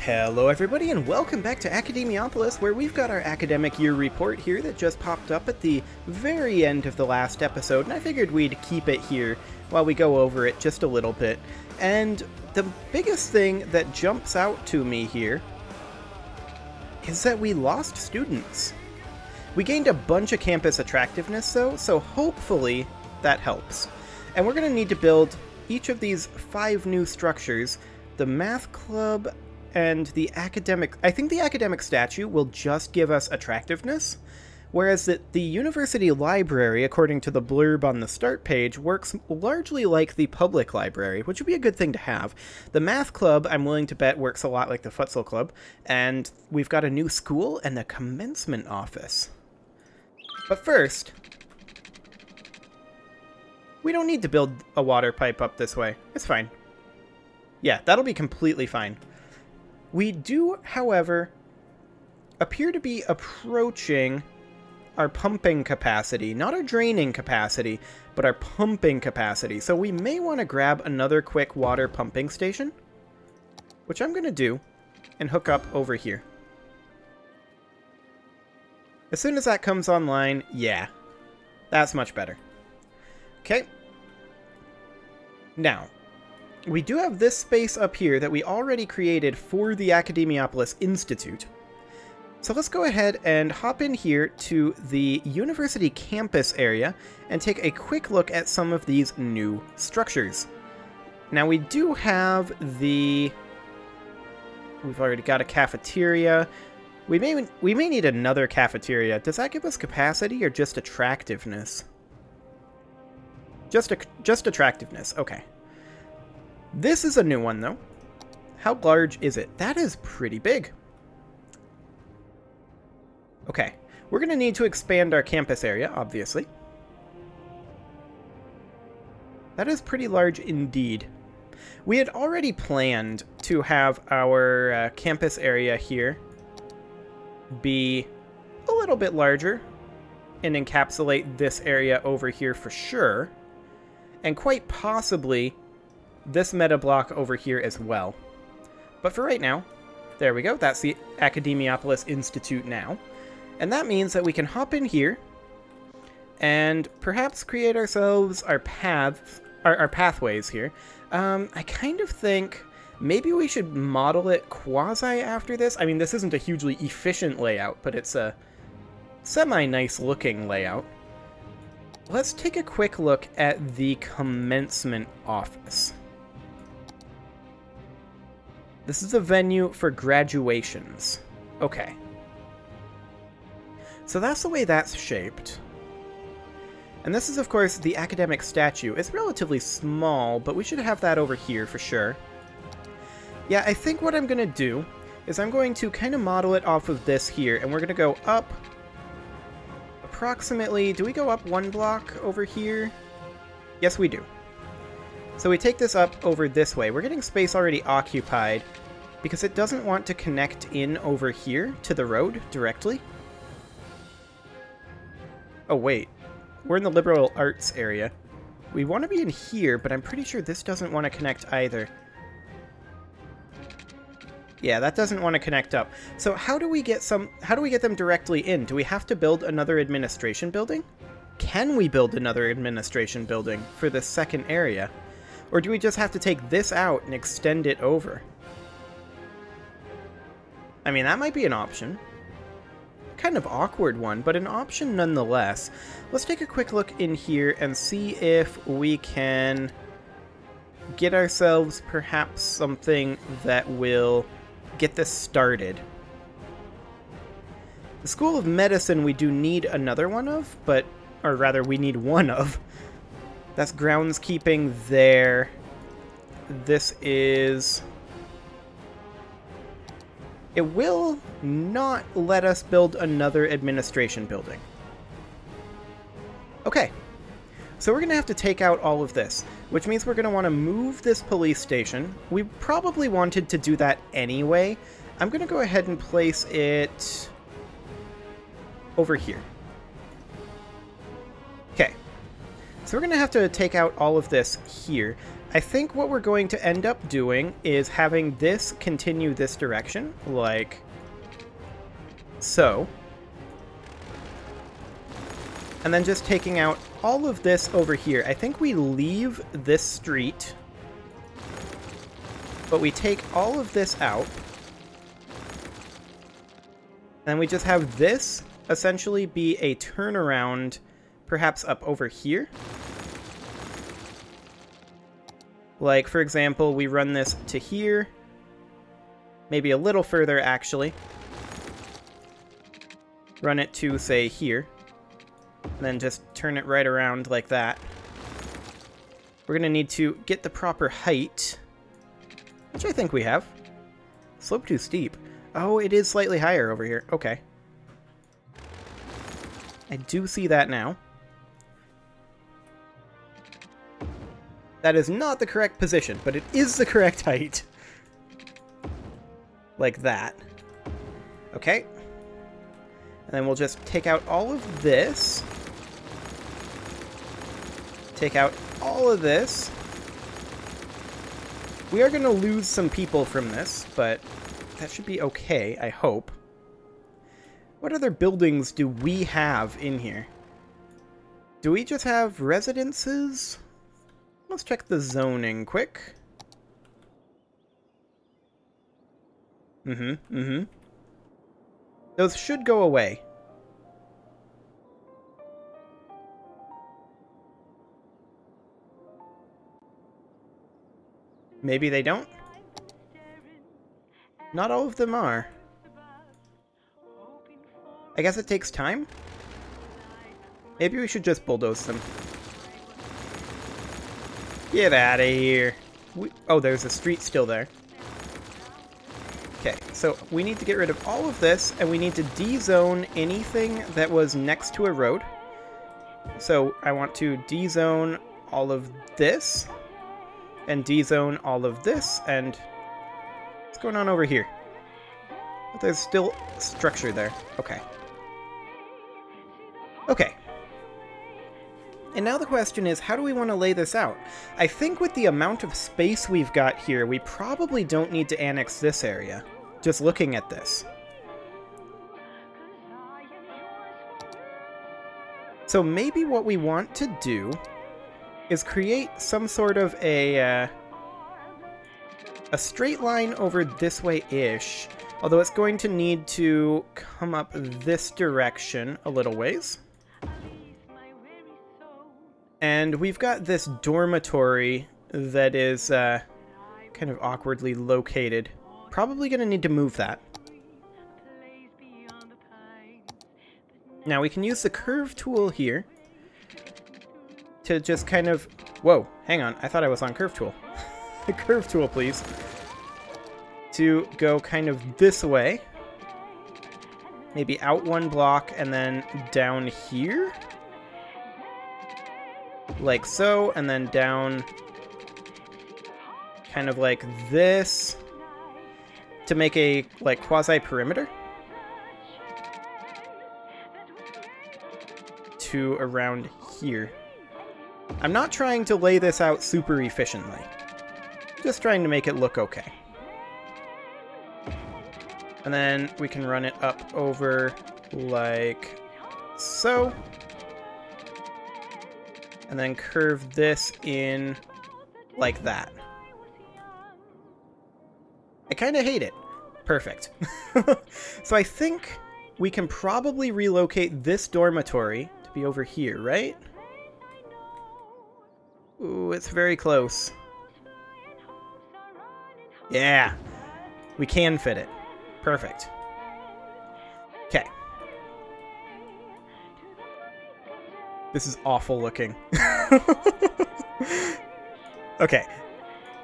Hello everybody and welcome back to Academiopolis, where we've got our academic year report here that just popped up at the very end of the last episode, and I figured we'd keep it here while we go over it just a little bit. And the biggest thing that jumps out to me here is that we lost students. We gained a bunch of campus attractiveness though, so hopefully that helps. And we're going to need to build each of these 5 new structures. The math club and the academic... I think the academic statue will just give us attractiveness, whereas the university library, according to the blurb on the start page, works largely like the public library, which would be a good thing to have. The math club, I'm willing to bet, works a lot like the futsal club, and we've got a new school and the commencement office. But first, we don't need to build a water pipe up this way. It's fine. Yeah, that'll be completely fine. We do, however, appear to be approaching our pumping capacity. Not our draining capacity, but our pumping capacity. So we may want to grab another quick water pumping station, which I'm going to do, and hook up over here. As soon as that comes online, yeah, that's much better. Okay. Now, we do have this space up here that we already created for the Academiopolis Institute. So let's go ahead and hop in here to the university campus area and take a quick look at some of these new structures. Now we do have we've already got a cafeteria. We may need another cafeteria. Does that give us capacity or just attractiveness? Just attractiveness, okay. This is a new one, though. How large is it? That is pretty big. Okay, we're going to need to expand our campus area, obviously. That is pretty large indeed. We had already planned to have our campus area here be a little bit larger and encapsulate this area over here for sure, and quite possibly this meta block over here as well. But for right now, there we go. That's the Academiopolis Institute now. And that means that we can hop in here and perhaps create ourselves our paths, our pathways here. I kind of think maybe we should model it quasi after this. I mean, this isn't a hugely efficient layout, but it's a semi-nice looking layout. Let's take a quick look at the commencement office. This is a venue for graduations. Okay. So that's the way that's shaped. And this is, of course, the academic statue. It's relatively small, but we should have that over here for sure. Yeah, I think what I'm going to do is I'm going to kind of model it off of this here, and we're going to go up approximately... Do we go up 1 block over here? Yes, we do. So we take this up over this way. We're getting space already occupied because it doesn't want to connect in over here to the road directly. Oh, wait. We're in the liberal arts area. We want to be in here, but I'm pretty sure this doesn't want to connect either. Yeah, that doesn't want to connect up. So how do we get them directly in? Do we have to build another administration building? Can we build another administration building for this second area? Or do we just have to take this out and extend it over? I mean, that might be an option. Kind of awkward one, but an option nonetheless. Let's take a quick look in here and see if we can get ourselves perhaps something that will get this started. The School of Medicine we do need another one of, or rather we need one of. That's groundskeeping there. This is... It will not let us build another administration building. Okay. So we're going to have to take out all of this, which means we're going to want to move this police station. We probably wanted to do that anyway. I'm going to go ahead and place it over here. Okay. So we're going to have to take out all of this here. I think what we're going to end up doing is having this continue this direction, like so. And then just taking out all of this over here. I think we leave this street, but we take all of this out. And we just have this essentially be a turnaround, perhaps up over here. Like, for example, we run this to here. Maybe a little further, actually. Run it to, say, here. And then just turn it right around like that. We're going to need to get the proper height, which I think we have. Slope too steep. Oh, it is slightly higher over here. Okay. I do see that now. That is not the correct position, but it is the correct height. Like that. Okay. And then we'll just take out all of this. Take out all of this. We are going to lose some people from this, but that should be okay, I hope. What other buildings do we have in here? Do we just have residences? Let's check the zoning quick. Those should go away. Maybe they don't? Not all of them are. I guess it takes time? Maybe we should just bulldoze them. Get out of here. Oh, there's a street still there. Okay, so we need to get rid of all of this, and we need to de-zone anything that was next to a road. So I want to de-zone all of this, and de-zone all of this, and what's going on over here? But there's still structure there. Okay. Okay. And now the question is, how do we want to lay this out? I think with the amount of space we've got here, we probably don't need to annex this area. Just looking at this. So maybe what we want to do is create some sort of a straight line over this way-ish. Although it's going to need to come up this direction a little ways. And we've got this dormitory that is kind of awkwardly located. Probably going to need to move that. Now we can use the curve tool here to just kind of... Whoa, hang on. I thought I was on curve tool. The curve tool, please. To go kind of this way. Maybe out one block and then down here. Like so, and then down kind of like this to make a like quasi-perimeter to around here. I'm not trying to lay this out super efficiently, just trying to make it look okay. And then we can run it up over like so. And then curve this in like that. I kind of hate it. Perfect. So I think we can probably relocate this dormitory to be over here, right? Ooh, it's very close. Yeah, we can fit it. Perfect. Okay. This is awful looking. Okay.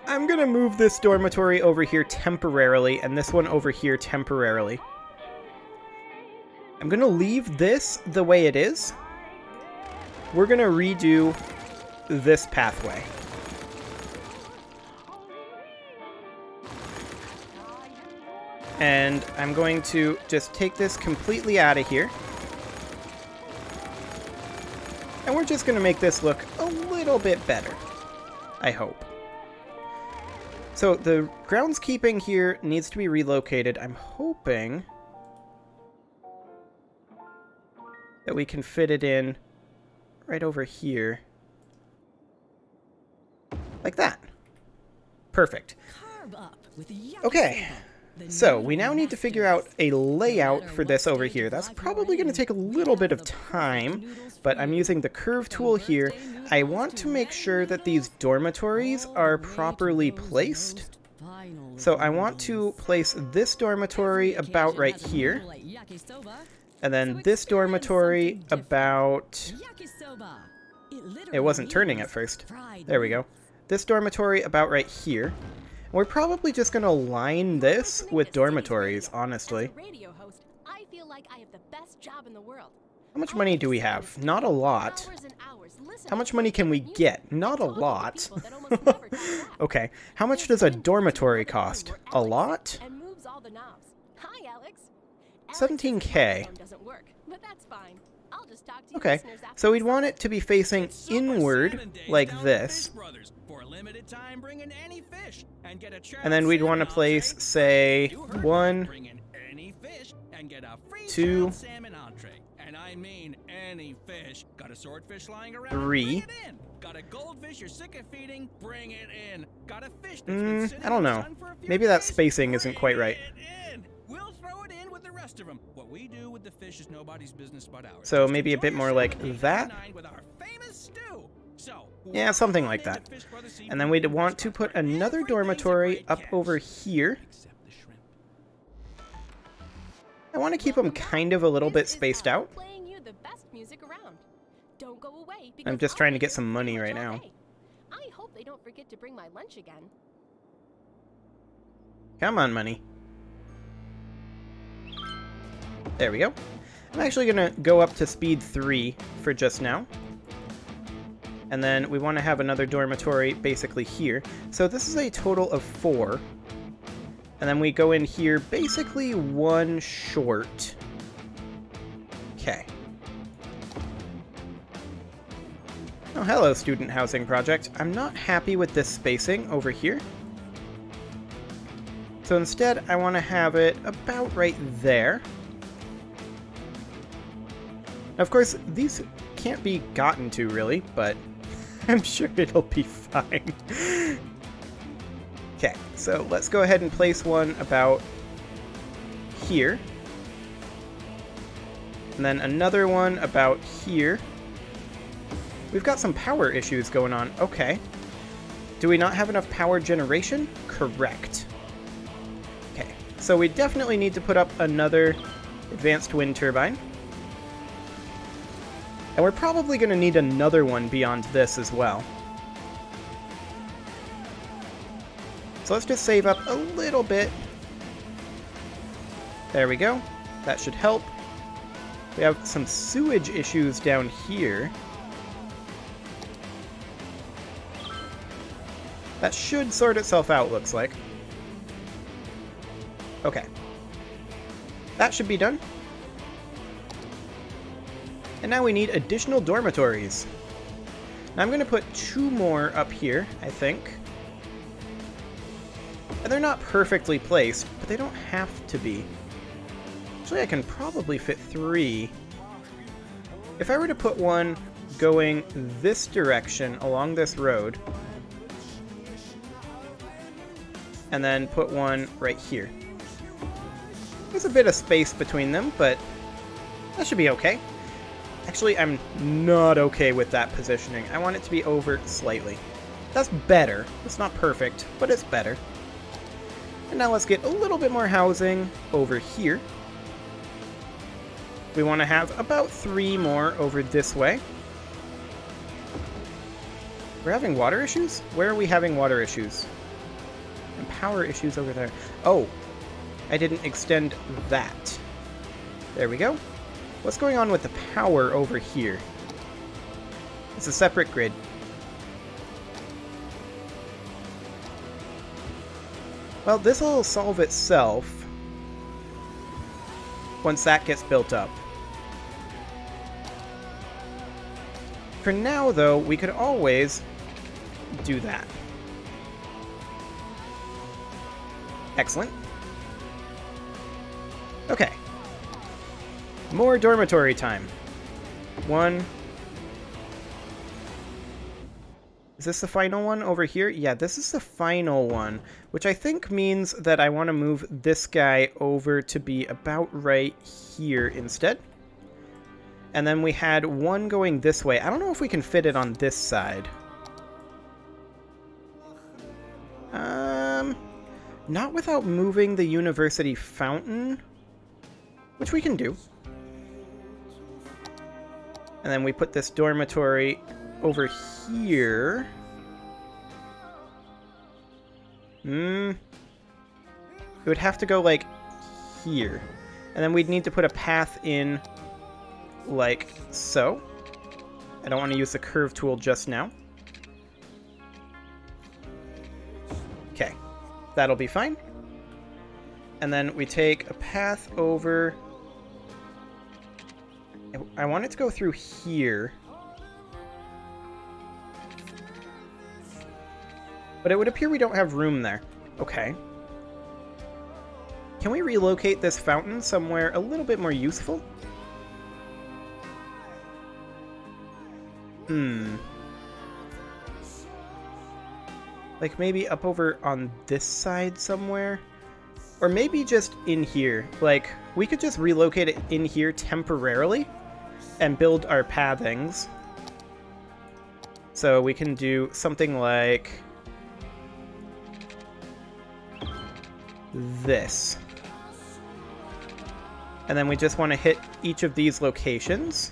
I'm gonna move this dormitory over here temporarily, and this one over here temporarily. I'm gonna leave this the way it is. We're gonna redo this pathway. And I'm going to just take this completely out of here. And we're just going to make this look a little bit better, I hope. So the groundskeeping here needs to be relocated. I'm hoping that we can fit it in right over here. Like that. Perfect. Okay. So, we now need to figure out a layout for this over here. That's probably going to take a little bit of time, but I'm using the curve tool here. I want to make sure that these dormitories are properly placed. So I want to place this dormitory about right here. And then this dormitory about... It wasn't turning at first. There we go. This dormitory about right here. We're probably just going to line this with dormitories, honestly. How much money do we have? Not a lot. How much money can we get? Not a lot. Okay, how much does a dormitory cost? A lot? 17K. Okay, so we'd want it to be facing inward, like this. And then we'd want to place, say, 1, 2, 3. I don't know. Maybe that spacing isn't quite right. So maybe a bit more like that. Yeah, something like that. And then we'd want to put another dormitory up over here. I want to keep them kind of a little bit spaced out. I'm just trying to get some money right now. I hope they don't forget to bring my lunch again. Come on, money. There we go. I'm actually going to go up to speed 3 for just now. And then we want to have another dormitory basically here. So this is a total of 4. And then we go in here basically 1 short. Okay. Oh, hello, student housing project. I'm not happy with this spacing over here. So instead, I want to have it about right there. Now, of course, these can't be gotten to, really, but I'm sure it'll be fine. Okay, so let's go ahead and place one about here. And then another one about here. We've got some power issues going on. Okay. Do we not have enough power generation? Correct. Okay, so we definitely need to put up another advanced wind turbine. And we're probably going to need another one beyond this as well. So let's just save up a little bit. There we go. That should help. We have some sewage issues down here. That should sort itself out, looks like. Okay. That should be done. And now we need additional dormitories. Now I'm going to put 2 more up here, I think. And they're not perfectly placed, but they don't have to be. Actually, I can probably fit 3. If I were to put one going this direction along this road, and then put one right here. There's a bit of space between them, but that should be okay. Actually, I'm not okay with that positioning. I want it to be over slightly. That's better. It's not perfect, but it's better. And now let's get a little bit more housing over here. We want to have about 3 more over this way. We're having water issues? Where are we having water issues? And power issues over there. Oh, I didn't extend that. There we go. What's going on with the power over here? It's a separate grid. Well, this will solve itself once that gets built up. For now, though, we could always do that. Excellent. Okay. More dormitory time. 1. Is this the final one over here? Yeah, this is the final one, which I think means that I want to move this guy over to be about right here instead. And then we had one going this way. I don't know if we can fit it on this side. Not without moving the university fountain, which we can do. And then we put this dormitory over here. It would have to go like here. And then we'd need to put a path in like so. I don't want to use the curve tool just now. Okay, that'll be fine. And then we take a path over. I want it to go through here. But it would appear we don't have room there. Okay. Can we relocate this fountain somewhere a little bit more useful? Like maybe up over on this side somewhere? Or maybe just in here. Like, we could just relocate it in here temporarily and build our pathings. So we can do something like this. And then we just want to hit each of these locations.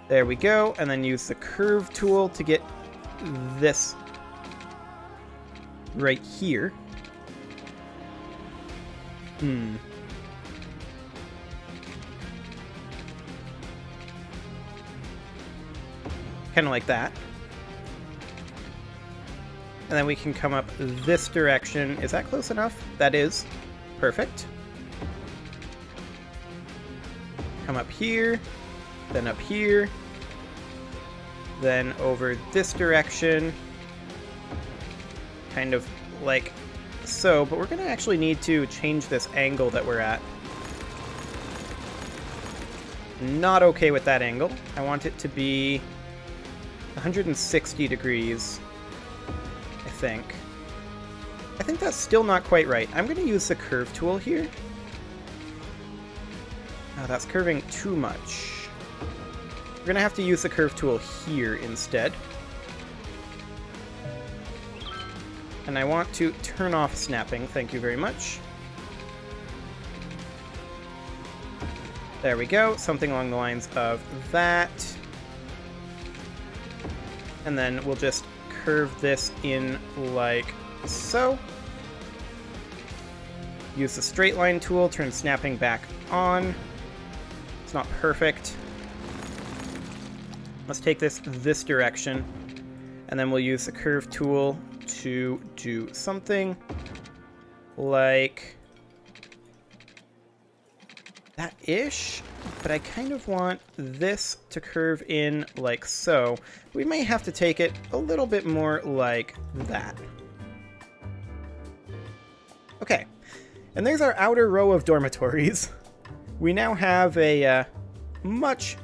There we go, and then use the curve tool to get this right here. Kind of like that. And then we can come up this direction. Is that close enough? That is. Perfect. Come up here, then up here, then over this direction. Kind of like so, but we're going to actually need to change this angle that we're at. Not okay with that angle. I want it to be 160 degrees. I think that's still not quite right. I'm going to use the curve tool here. Oh, that's curving too much. We're going to have to use the curve tool here instead. And I want to turn off snapping. Thank you very much. There we go. Something along the lines of that. And then we'll just curve this in like so. Use the straight line tool, turn snapping back on. It's not perfect. Let's take this direction, and then we'll use the curve tool to do something like that-ish, but I kind of want this to curve in like so. We may have to take it a little bit more like that. Okay, and there's our outer row of dormitories. We now have a much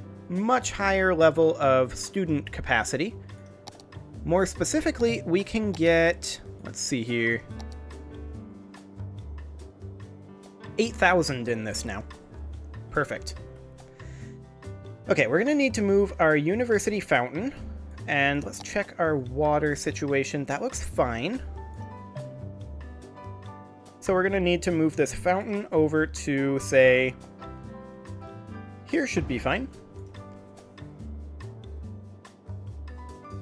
higher level of student capacity. More specifically, we can get, let's see here, 8,000 in this now. Perfect. Okay, we're going to need to move our university fountain, and let's check our water situation. That looks fine. So we're going to need to move this fountain over to, say, here should be fine.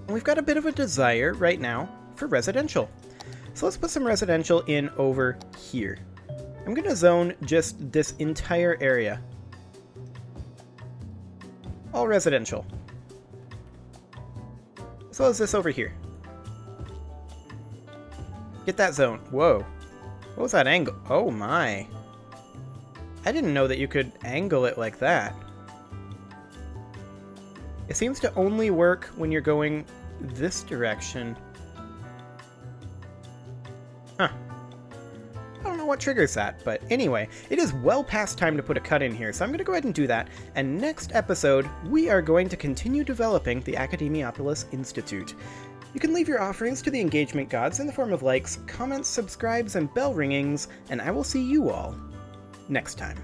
We've got a bit of a desire right now for residential. So let's put some residential in over here. I'm going to zone just this entire area. All residential. As well as this over here. Get that zone. Whoa. What was that angle? Oh my. I didn't know that you could angle it like that. It seems to only work when you're going this direction. know what triggers that, but anyway, it is well past time to put a cut in here, so I'm going to go ahead and do that, and next episode, we are going to continue developing the Academiopolis Institute. You can leave your offerings to the engagement gods in the form of likes, comments, subscribes, and bell ringings, and I will see you all next time.